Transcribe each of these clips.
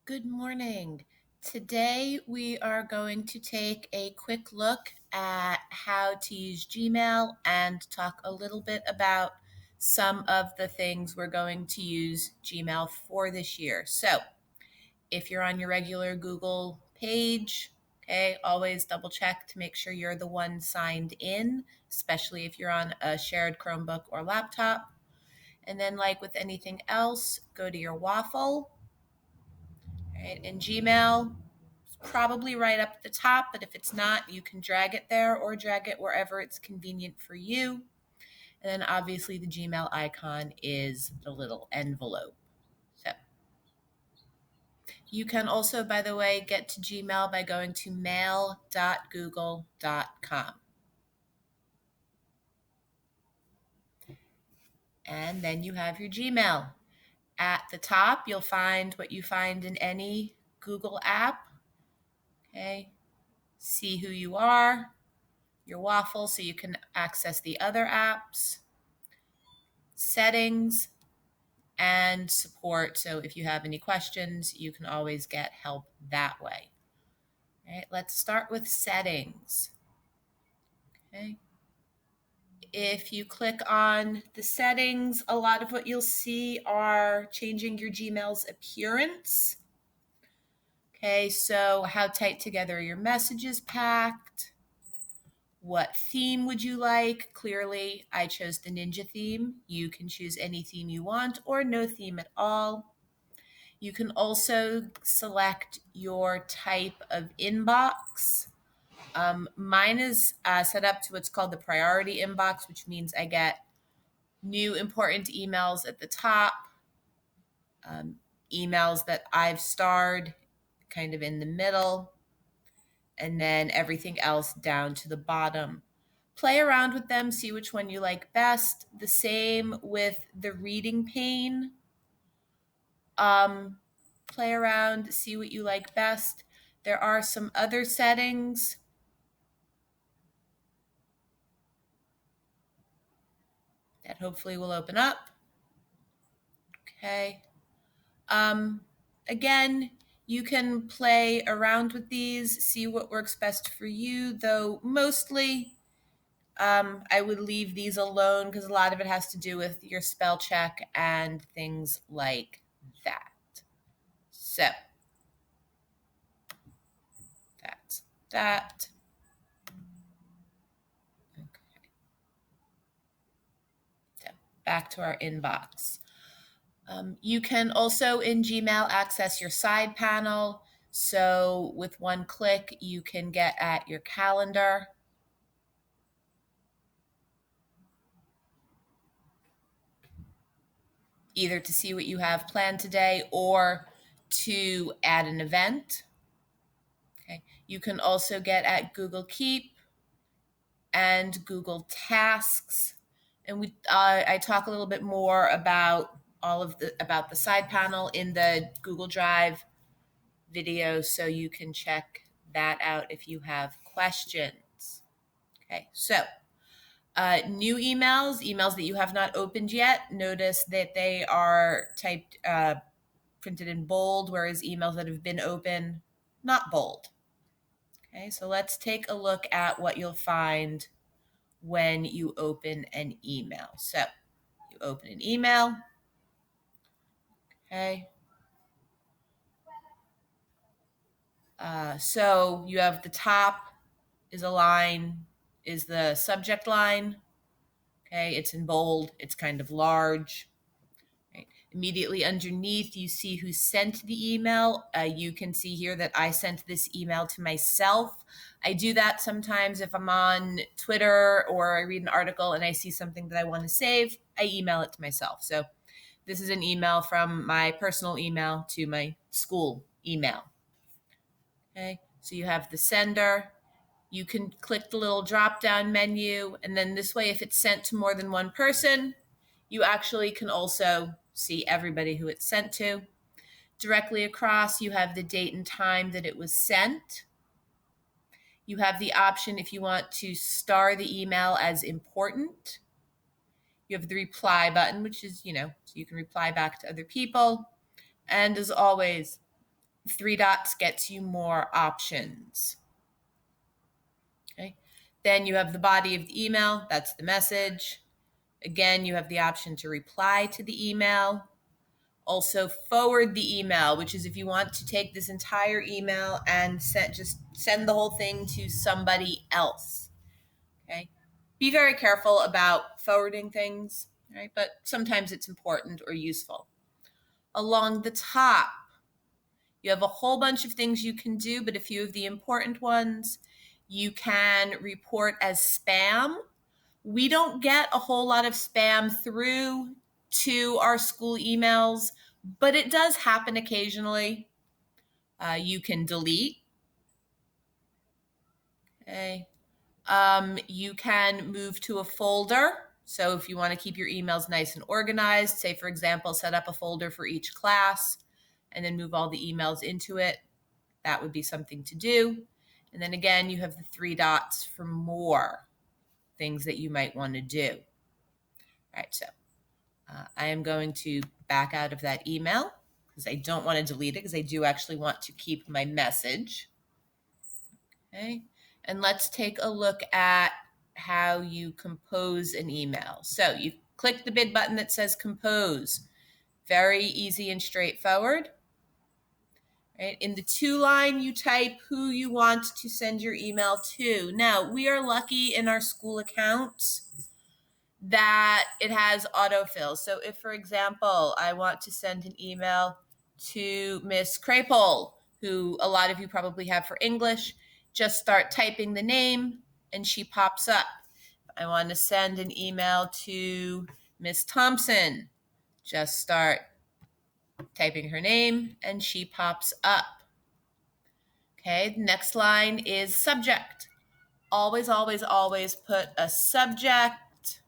Good morning. Today we are going to take a quick look at how to use Gmail and talk a little bit about some of the things we're going to use Gmail for this year. So, if you're on your regular Google page, okay, always double check to make sure you're the one signed in, especially if you're on a shared Chromebook or laptop. And then, like with anything else, go to your waffle. Right? In Gmail, it's probably right up at the top, but if it's not, you can drag it there or drag it wherever it's convenient for you. And then obviously the Gmail icon is the little envelope. So you can also, by the way, get to Gmail by going to mail.google.com. And then you have your Gmail. At the top, you'll find what you find in any Google app. Okay. See who you are, your waffle, so you can access the other apps, settings, and support. So if you have any questions, you can always get help that way. All right, let's start with settings. Okay. If you click on the settings, a lot of what you'll see are changing your Gmail's appearance. Okay, so how tight together your messages packed. What theme would you like? Clearly, I chose the Ninja theme. You can choose any theme you want or no theme at all. You can also select your type of inbox. Mine is set up to what's called the priority inbox, which means I get new important emails at the top, um, emails that I've starred kind of in the middle, and then everything else down to the bottom. Play around with them, see which one you like best. The same with the reading pane. Play around, see what you like best. There are some other settings. That hopefully will open up. Okay. Again, you can play around with these, see what works best for you, though mostly I would leave these alone because a lot of it has to do with your spell check and things like that. So that's that. Okay. So back to our inbox. You can also in Gmail access your side panel. So with one click, you can get at your calendar. Either to see what you have planned today or to add an event. Okay. You can also get at Google Keep and Google Tasks. And I talk a little bit more about about the side panel in the Google Drive video, so you can check that out if you have questions. Okay, so new emails that you have not opened yet. Notice that they are typed, printed in bold, whereas emails that have been open, not bold. Okay, so let's take a look at what you'll find when you open an email. So you open an email. Okay. So you have the top is a line, is the subject line. Okay, it's in bold, it's kind of large. Right. Immediately underneath, you see who sent the email. You can see here that I sent this email to myself. I do that sometimes if I'm on Twitter or I read an article and I see something that I want to save, I email it to myself. So this is an email from my personal email to my school email. Okay, so you have the sender. You can click the little drop down menu, and then this way, if it's sent to more than one person, you actually can also see everybody who it's sent to. Directly across, you have the date and time that it was sent. You have the option if you want to star the email as important. You have the reply button, which is, so you can reply back to other people. And as always, Three dots gets you more options. Okay. Then you have the body of the email. That's the message. Again, you have the option to reply to the email. Also forward the email, which is if you want to take this entire email and just send the whole thing to somebody else. Okay. Be very careful about forwarding things, right? But sometimes it's important or useful. Along the top, you have a whole bunch of things you can do, but a few of the important ones. You can report as spam. We don't get a whole lot of spam through to our school emails, but it does happen occasionally. You can delete. Okay. You can move to a folder. So if you want to keep your emails nice and organized, say, for example, set up a folder for each class and then move all the emails into it, that would be something to do. And then again, you have the three dots for more things that you might want to do. All right, so I am going to back out of that email because I don't want to delete it because I do actually want to keep my message. Okay, and let's take a look at how you compose an email. So you click the big button that says compose. Very easy and straightforward. Right? In the to line, you type who you want to send your email to. Now, we are lucky in our school accounts that it has autofill. So if, for example, I want to send an email to Miss Crapole, who a lot of you probably have for English, just start typing the name and she pops up. If I want to send an email to Miss Thompson, just start typing her name and she pops up. Okay, the next line is subject. Always, always, always put a subject.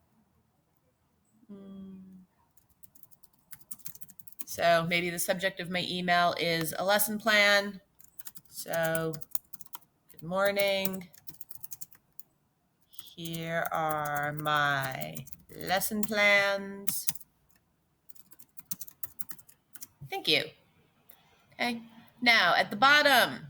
So maybe the subject of my email is a lesson plan. So, good morning. Here are my lesson plans. Thank you. Okay. Now, at the bottom,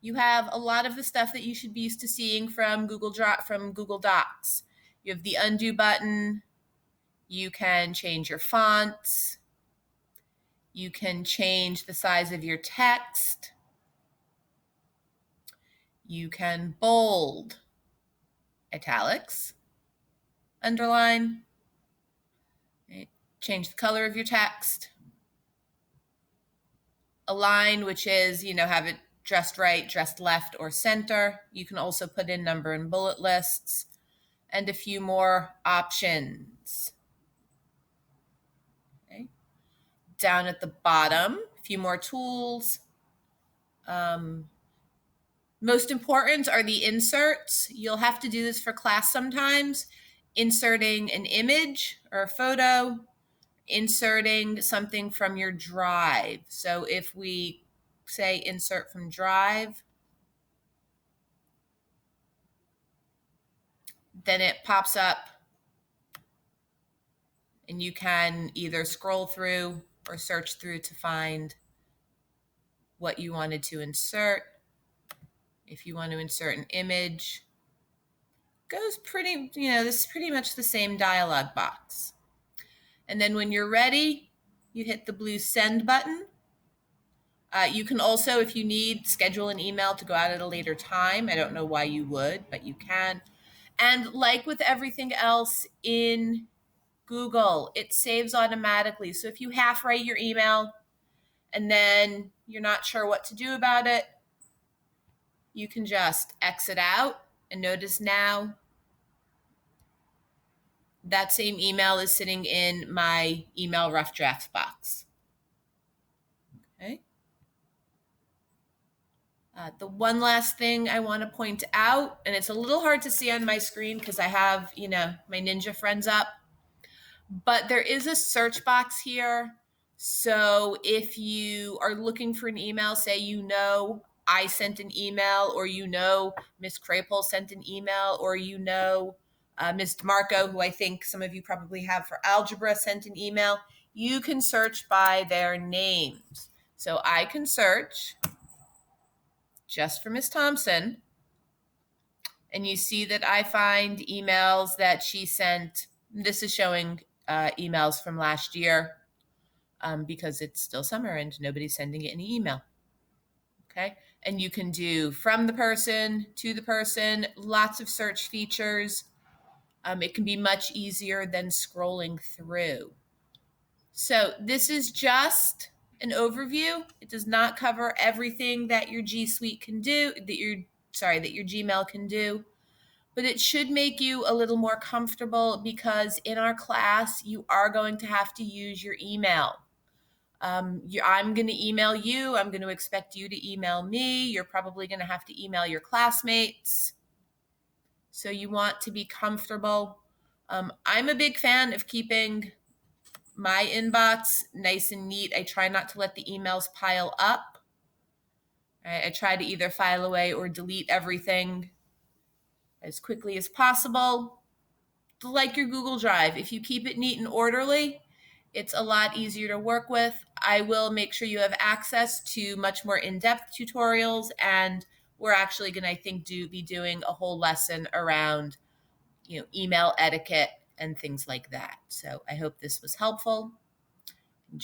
you have a lot of the stuff that you should be used to seeing from Google Docs. You have the undo button. You can change your fonts. You can change the size of your text. You can bold, italics, underline, right? Change the color of your text. Align, which is, have it dressed right, dressed left, or center. You can also put in number and bullet lists and a few more options. Okay. Down at the bottom, a few more tools. Most important are the inserts. You'll have to do this for class sometimes. Inserting an image or a photo, inserting something from your drive. So if we say insert from drive, then it pops up and you can either scroll through or search through to find what you wanted to insert. If you want to insert an image, goes pretty, this is pretty much the same dialog box. And then when you're ready, you hit the blue send button. You can also, if you need, schedule an email to go out at a later time. I don't know why you would, but you can. And like with everything else in Google, it saves automatically. So if you half write your email and then you're not sure what to do about it, you can just exit out and notice now that same email is sitting in my email rough draft box. Okay. The one last thing I want to point out, and it's a little hard to see on my screen because I have, my Ninja friends up, but there is a search box here. So if you are looking for an email, say I sent an email, or Miss Crapole sent an email, or Ms. DeMarco, who I think some of you probably have for algebra, sent an email, you can search by their names. So I can search just for Miss Thompson, and you see that I find emails that she sent. This is showing emails from last year because it's still summer and nobody's sending any email. Okay. And you can do from the person to the person, lots of search features. It can be much easier than scrolling through. So this is just an overview. It does not cover everything that your G Suite can do, that your Gmail can do, but it should make you a little more comfortable because in our class, you are going to have to use your email. I'm going to email you. I'm going to expect you to email me. You're probably going to have to email your classmates. So you want to be comfortable. I'm a big fan of keeping my inbox nice and neat. I try not to let the emails pile up. I try to either file away or delete everything as quickly as possible. Like your Google Drive, if you keep it neat and orderly, it's a lot easier to work with. I will make sure you have access to much more in-depth tutorials, and we're actually going to, I think, be doing a whole lesson around, email etiquette and things like that. So I hope this was helpful.